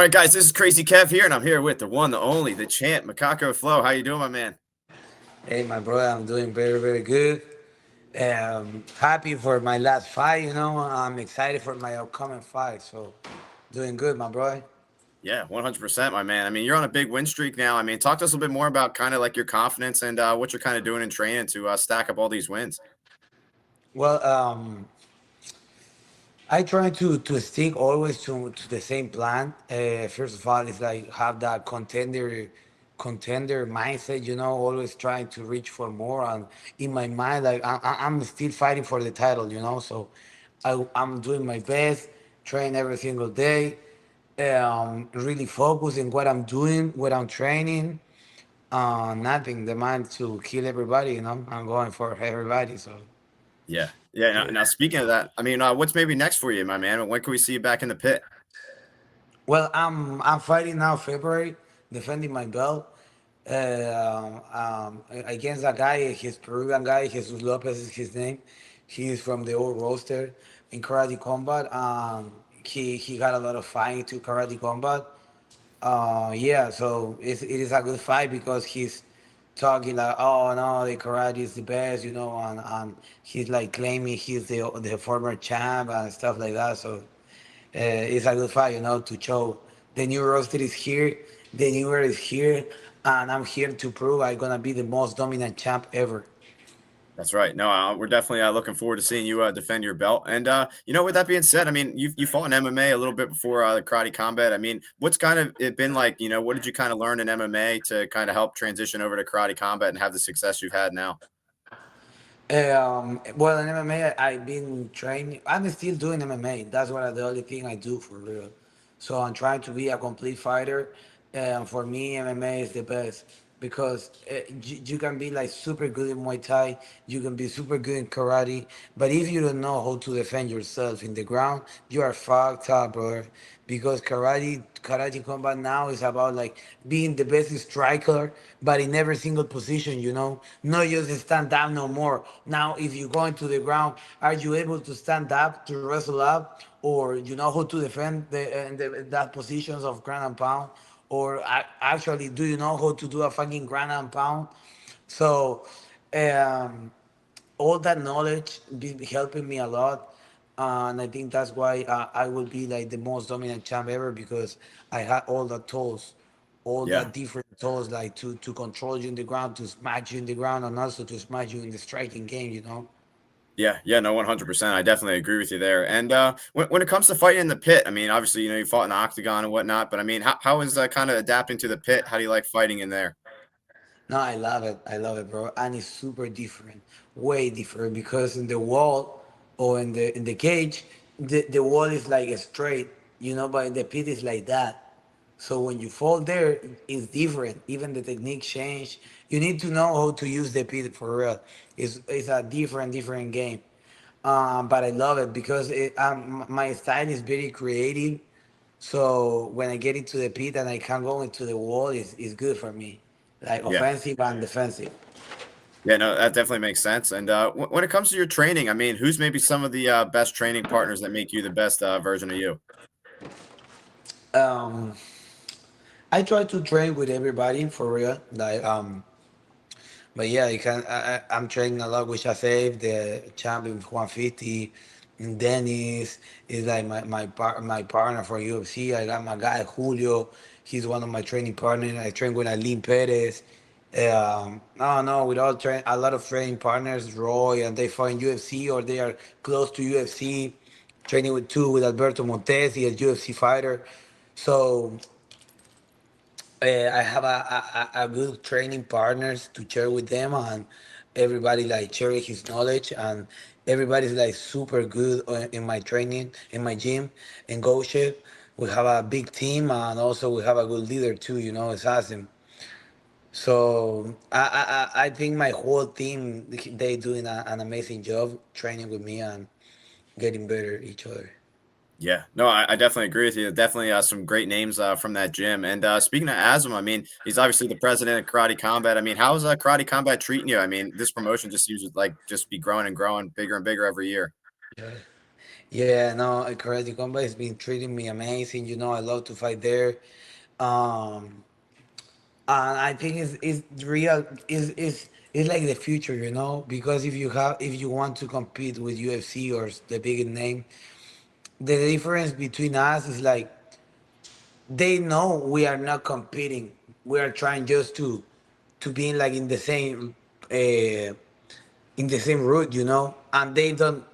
right, guys, this is Crazy Kev here, and I'm here with the one, the only, the champ, Macaco Flow. How you doing, my man? Hey, my brother, I'm doing very, very good. Happy for my last fight, I'm excited for my upcoming fight. So, doing good, my brother. Yeah, 100%, my man. I mean, you're on a big win streak now. I mean, talk to us a little bit more about kind of like your confidence and what you're kind of doing in training to stack up all these wins. Well, I try to stick always to the same plan. First of all, it's like have that contender mindset, always trying to reach for more. And in my mind, like I'm still fighting for the title, So I'm doing my best, train every single day, really focus in what I'm doing, what I'm training. Nothing the mind to kill everybody, I'm going for everybody. So. Yeah, yeah. Now, speaking of that, I mean, what's maybe next for you, my man? When can we see you back in the pit? Well, I'm fighting now February, defending my belt against a guy, his Peruvian guy, Jesus Lopez is his name. He's from the old roster in karate combat. He got a lot of fighting to karate combat. Yeah, so it is a good fight because he's talking like, oh no, the karate is the best, and he's like claiming he's the former champ and stuff like that. So it's a good fight, to show the new roster is here, the new era is here, and I'm here to prove I'm gonna be the most dominant champ ever. That's right. No, we're definitely looking forward to seeing you defend your belt. And with that being said, I mean, you fought in MMA a little bit before the karate combat. I mean, what's kind of it been like? What did you kind of learn in MMA to kind of help transition over to karate combat and have the success you've had now? Well, in MMA, I've been training. I'm still doing MMA. That's the only thing I do for real. So I'm trying to be a complete fighter. And for me, MMA is the best because you can be like super good in Muay Thai. You can be super good in karate. But if you don't know how to defend yourself in the ground, you are fucked up, brother. Because karate combat now is about like being the best striker, but in every single position, not just stand up no more. Now, if you go into the ground, are you able to stand up to wrestle up, or you know how to defend that positions of ground and pound, or actually, do you know how to do a fucking ground and pound? So, um, all that knowledge be helping me a lot, and I think that's why I will be like the most dominant champ ever because I had all the tools, all the Yeah. different tools like to control you in the ground, to smash you in the ground, and also to smash you in the striking game. Yeah, yeah, no, 100%. I definitely agree with you there. And when it comes to fighting in the pit, I mean, obviously, you fought in the octagon and whatnot, but I mean, how is kind of adapting to the pit? How do you like fighting in there? No, I love it. I love it, bro. And it's super different, way different because in the wall or in the cage, the wall is like straight, but in the pit is like that. So when you fall there, it's different. Even the technique change. You need to know how to use the pit for real. It's a different game. But I love it because my style is very creative. So when I get into the pit and I can go into the wall, it's good for me, like Yeah. offensive and defensive. Yeah, no, that definitely makes sense. And when it comes to your training, I mean, who's maybe some of the best training partners that make you the best version of you? Um, I try to train with everybody for real. But yeah, I'm training a lot with Shafave, the champion 150. And Dennis is like my partner for UFC. I got my guy Julio. He's one of my training partners. I train with Aline Perez. No, no, with a lot of training partners, Roy, and they fight in UFC or they are close to UFC. Training with Alberto Montesi, a UFC fighter. So I have a good training partners to share with them, and everybody like sharing his knowledge, and everybody's like super good in my training in my gym in Go Shape. We have a big team, and also we have a good leader too. It's awesome. So I think my whole team they doing an amazing job training with me and getting better each other. Yeah, no, I definitely agree with you. Definitely some great names from that gym. And speaking of Asm, I mean, he's obviously the president of Karate Combat. I mean, how's Karate Combat treating you? I mean, this promotion just seems to like just be growing and growing, bigger and bigger every year. Yeah, no, Karate Combat has been treating me amazing. I love to fight there. Um, and I think it's real. It's like the future, because if you want to compete with UFC or the biggest name, the difference between us is like they know we are not competing. We are trying just to be like in the same route, and they don't.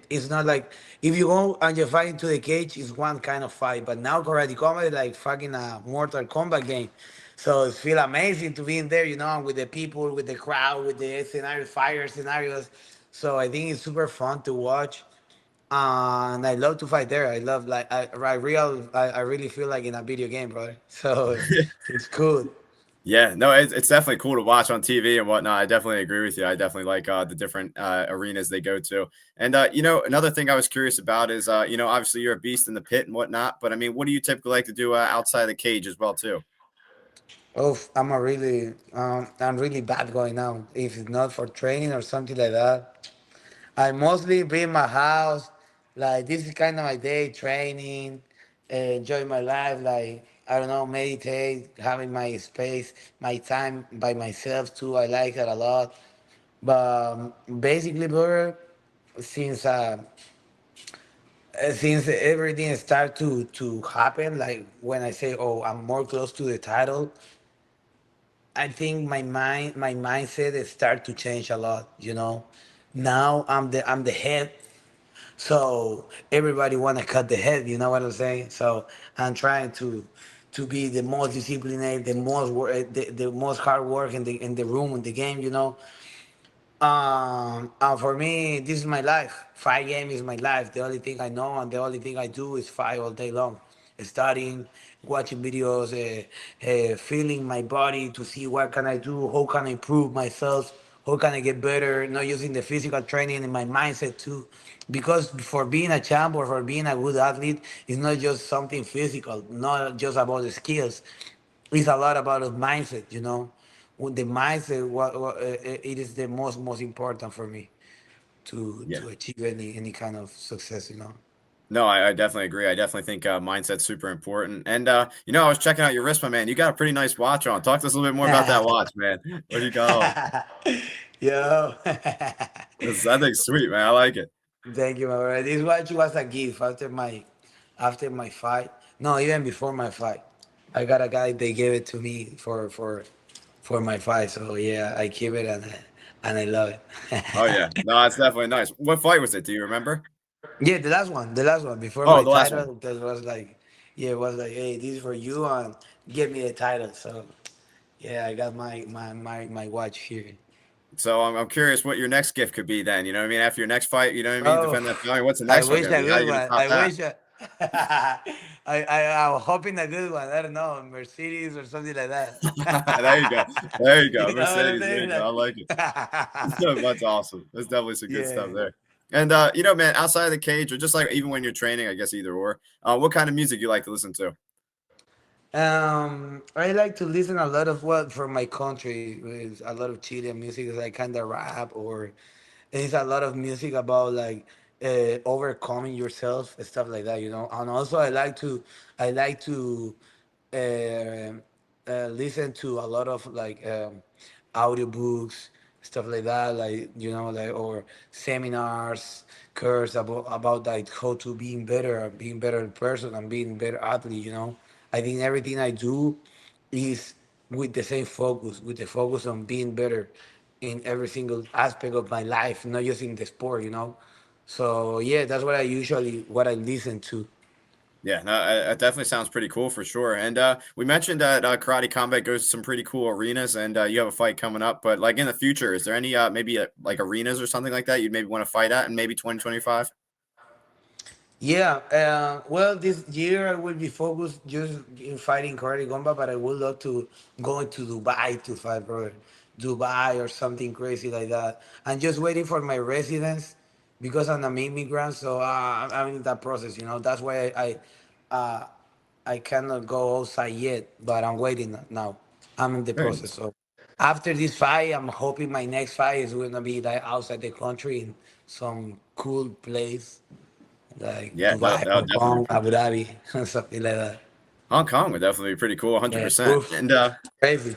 It's not like if you go and you fight into the cage, it's one kind of fight. But now Karate Combat is like fucking a Mortal Kombat game, so it feel amazing to be in there, and with the people, with the crowd, with the scenario, fire scenarios. So I think it's super fun to watch, and I love to fight there. I love like I really feel like in a video game, brother. So it's cool. Yeah, no, it's definitely cool to watch on TV and whatnot. I definitely agree with you. I definitely like the different arenas they go to. And another thing I was curious about is obviously you're a beast in the pit and whatnot, but I mean, what do you typically like to do outside the cage as well too? Oh, I'm really bad going now. If it's not for training or something like that, I mostly be in my house. Like this is kind of my day, training, enjoy my life. Like I don't know, meditate, having my space, my time by myself too. I like that a lot. But basically, brother, since uh, since everything start to happen, like when I say, oh, I'm more close to the title, I think my mindset has start to change a lot. Now I'm the head, so everybody want to cut the head. You know what I'm saying? So I'm trying to be the most disciplined, the most hard work in the room in the game. And for me, this is my life. Fight game is my life. The only thing I know and the only thing I do is fight all day long. Studying, watching videos, feeling my body to see what can I do, how can I improve myself, how can I get better, not using the physical training in my mindset too. Because for being a champ or for being a good athlete, it's not just something physical, not just about the skills. It's a lot about the mindset. With the mindset, it is the most important for me to Yeah. to achieve any kind of success. No, I definitely agree. I definitely think mindset's super important. And I was checking out your wrist, my man. You got a pretty nice watch on. Talk to us a little bit more about that watch, man. What do you got on? Yo. I think sweet, man. I like it. Thank you, my brother. This watch was a gift after my fight. No, even before my fight. I got a guy. They gave it to me for my fight. So yeah, I keep it and I love Oh it. yeah, no, it's definitely nice. What fight was it? Do you remember? Yeah, the last one before Oh, my the last one. title. That was like, yeah, it was like, hey, this is for you and give me a title. So yeah, I got my watch here. So I'm curious what your next gift could be then. You know what I mean? After your next fight, you know what I mean? Oh, Defend that belt. What's the I next one wish going to a be? How are good you going to one. top I that? wish. I was hoping a good one. I don't know, Mercedes or something like that. There you go. There you go. You know what I'm Mercedes. There saying? you go. I Like, like it. That's awesome. That's definitely some good stuff yeah. there. And man, outside of the cage or just like even when you're training, I guess either or, what kind of music you like to listen to? I like to listen a lot of what from my country. With a lot of Chilean music, is like kind of rap, or it's a lot of music about like overcoming yourself and stuff like that. And also I like to uh, listen to a lot of like audiobooks, stuff like that, like like or seminars, course about like how to being better person and being better athlete. I think everything I do is with the same focus, with the focus on being better in every single aspect of my life, not just in the sport. So yeah, that's what I listen to. Yeah, no, it definitely sounds pretty cool for sure. And we mentioned that karate combat goes to some pretty cool arenas, and you have a fight coming up. But like in the future, is there any maybe like arenas or something like that you'd maybe want to fight at in maybe 2025? Yeah, well, this year I will be focused just in fighting karate combat, but I would love to go into Dubai to fight, brother. Dubai or something crazy like that. I'm just waiting for my residence because I'm an immigrant, so I'm in that process. That's why I cannot go outside yet, but I'm waiting now. I'm in the Very process. nice. So after this fight, I'm hoping my next fight is gonna be like outside the country in some cool place like Yeah, no, Dubai, that would Hong definitely be Kong, pretty Abu cool. Dhabi, something like that. Hong Kong would definitely be pretty cool, Yeah, 100%. oof, And crazy.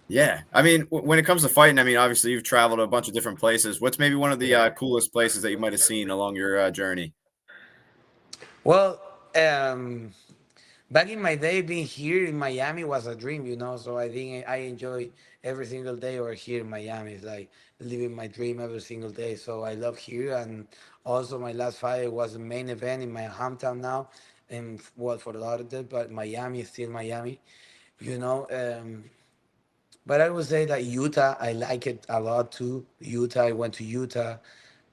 yeah, I mean, when it comes to fighting, I mean, obviously you've traveled to a bunch of different places. What's maybe one of the Yeah. coolest places that you might have seen along your journey? Well, back in my day, being here in Miami was a dream, you know. So I think I enjoy every single day over here in Miami. It's like living my dream every single day. So I love here, and also my last fight was the main event in my hometown now, and well, for a lot of it, but Miami is still Miami, you know. But I would say that Utah, I like it a lot too. Utah, I went to Utah.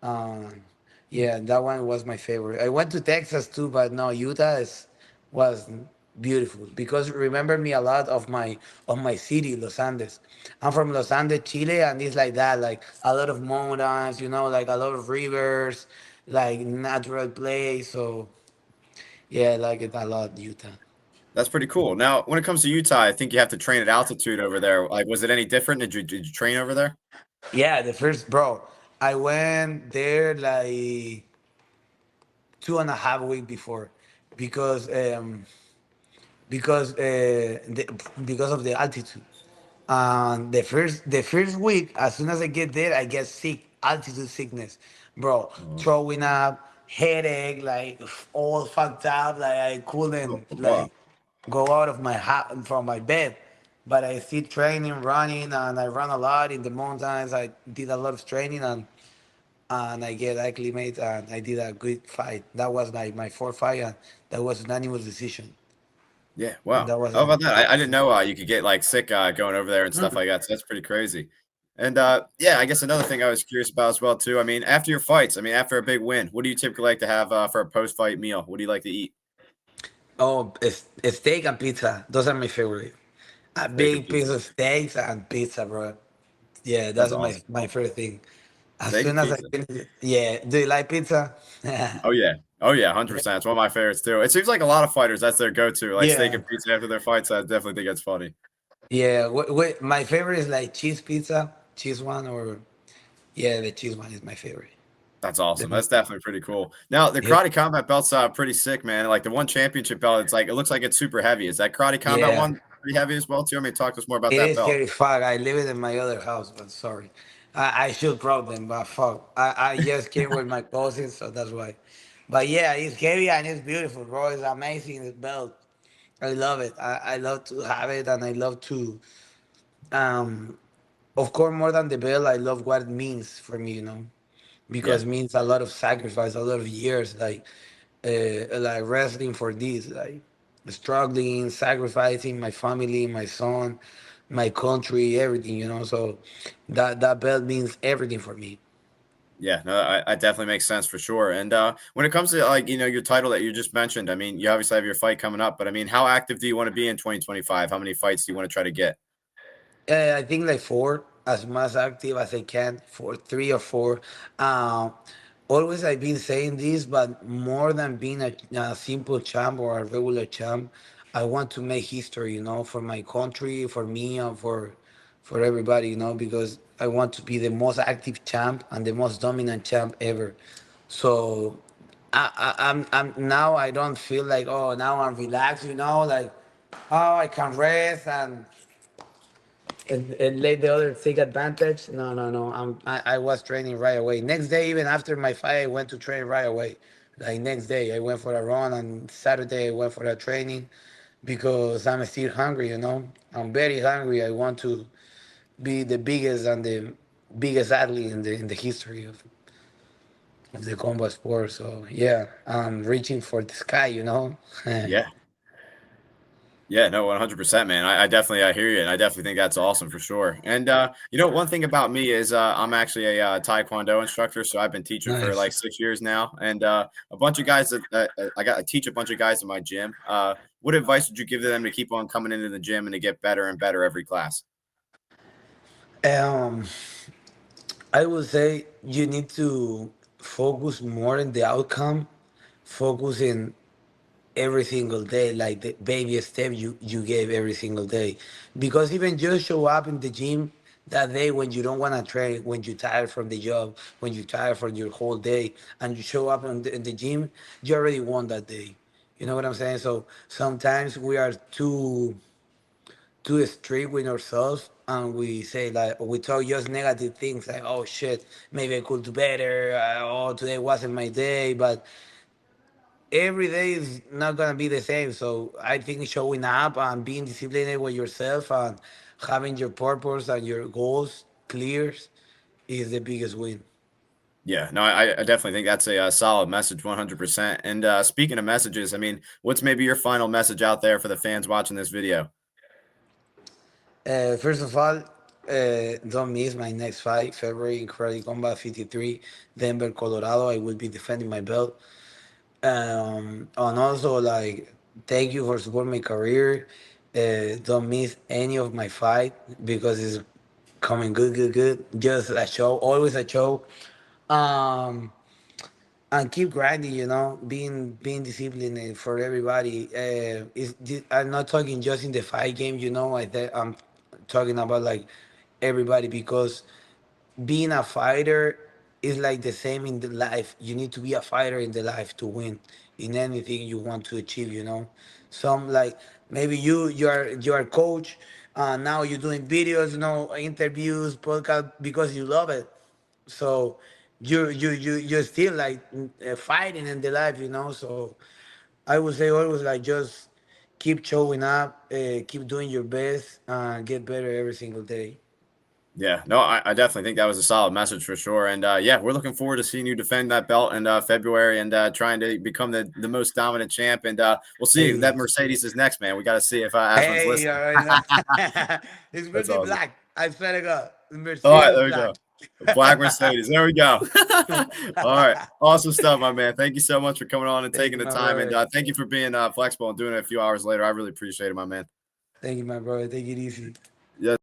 Um, yeah, that one was my favorite. I went to Texas too, but no, was beautiful because it remembered me a lot of my city, Los Andes. I'm from Los Andes, Chile, and it's like that, like a lot of mountains, you know, like a lot of rivers, like natural place. So yeah, I like it a lot, Utah. That's pretty cool. Now, when it comes to Utah, I think you have to train at altitude over there. Like, was it any different? Did you train over there? Yeah, the first bro, I went there like 2.5 weeks before because because of the altitude. The first week, as soon as I get there, I get sick, altitude sickness, bro. Oh, Throwing up, headache, like all fucked up. Like I couldn't wow. like go out of my from my bed. But I still training, running, and I run a lot in the mountains. I did a lot of training, and I get acclimated, and I did a good fight. That was like my fourth fight, and that was an unanimous decision. Yeah, And wow. that was How about that? that I was didn't know you could get like sick going over there and stuff like that. So that's pretty crazy. And yeah, I guess another thing I was curious about as well too. I mean, after your fights, I mean, after a big win, what do you typically like to have for a post-fight meal? What do you like to eat? oh, it's steak and pizza. Those are my favorite. A Steak and big piece pizza. of steaks and pizza, bro. Yeah, That's that's awesome. my favorite thing. As Steak and soon as I pizza. finish it, yeah. Do you like pizza? Oh yeah. Oh yeah, 100%. It's one of my favorites too. It seems like a lot of fighters that's their go-to, like steak Yeah, and pizza after their fights. I definitely think it's funny. yeah. My favorite is like cheese pizza, cheese one, or yeah, the cheese one is my favorite. That's awesome. The- That's definitely pretty cool. Now, the Yeah, Karate Combat belt's pretty sick, man. Like the one championship belt, it's like it looks like it's super heavy. Is that Karate Combat yeah. one pretty heavy as well too? I mean, talk to us more about It that is belt. scary. Fuck, I live it in my other house, but sorry. I should proud them, but fuck. I just came with my cousins, so that's why. But yeah, it's heavy and it's beautiful, bro. It's amazing, this belt. I love it. I love to have it, and I love to, um, of course, more than the belt, I love what it means for me, you know, because Yeah. it means a lot of sacrifice, a lot of years, like wrestling for this, like struggling, sacrificing my family, my son, my country, everything, you know. So that belt means everything for me. Yeah, no, I definitely makes sense for sure. And when it comes to like, your title that you just mentioned, I mean, you obviously have your fight coming up, but I mean, how active do you want to be in 2025? How many fights do you want to try to get? I think like four, as much active as I can, for 3 or 4. Um, Always I've been saying this, but more than being a simple champ or a regular champ, I want to make history, you know, for my country, for me, and for everybody, you know, because I want to be the most active champ and the most dominant champ ever. So I'm now I don't feel like, oh, now I'm relaxed, you know, like, oh, I can rest and let the others take advantage. No, no, no. I was training right away. Next day, even after my fight, I went to train right away. Like next day, I went for a run, and Saturday I went for a training because I'm still hungry. You know, I'm very hungry. I want to be the biggest and the biggest athlete in the history of the combat sport. So yeah, I'm reaching for the sky. You know. Yeah. Yeah, no, 100%, man. I definitely I hear you, and I definitely think that's awesome for sure. And one thing about me is I'm actually a Taekwondo instructor, so I've been teaching for Nice. like 6 years now, and a bunch of guys that I teach a bunch of guys in my gym. What advice would you give to them to keep on coming into the gym and to get better and better every class? Um, I would say you need to focus more on the outcome, focus in every single day, like the baby step you gave every single day. Because even just show up in the gym That day when you don't want to train, when you're tired from the job, when you're tired from your whole day, and you show up in the gym, you already won that day. You know what I'm saying? So sometimes we are too strict with ourselves, and we say like we talk just negative things like, oh shit, maybe I could do better. Oh, today wasn't my day. But every day is not gonna be the same. So I think showing up and being disciplined with yourself and having your purpose and your goals clear is the biggest win. Yeah, no, I definitely think that's a, solid message, 100%. And speaking of messages, I mean, what's maybe your final message out there for the fans watching this video? First of all, don't miss my next fight, February in Karate Combat 53, Denver, Colorado. I will be defending my belt. And also, like, thank you for supporting my career. Don't miss any of my fight because it's coming good, good, good. Just a show, always a show. Um, and keep grinding, being disciplined for everybody. I'm not talking just in the fight game, I'm talking about like everybody, because being a fighter is like the same in the life. You need to be a fighter in the life to win in anything you want to achieve. Some, like, maybe you're a coach, now you're doing videos, interviews, podcast, because you love it. So you're still like fighting in the life, so I would say always, like, just keep showing up, keep doing your best, and get better every single day. Yeah, no, I definitely think that was a solid message for sure. And yeah, we're looking forward to seeing you defend that belt in February and trying to become the most dominant champ. And we'll see. That Hey, Mercedes is next, man. We got to see if Aslan's hey, you listening. already know. It's That's really awesome. black. I swear to God, All right, Mercedes there we black. go. Black Mercedes. There we go. All right. Awesome stuff, my man. Thank you so much for coming on and Thank taking you, the my time. And brother. thank you for being flexible and doing it a few hours later. I really appreciate it, my man. Thank you, my brother. Take it easy. Yeah.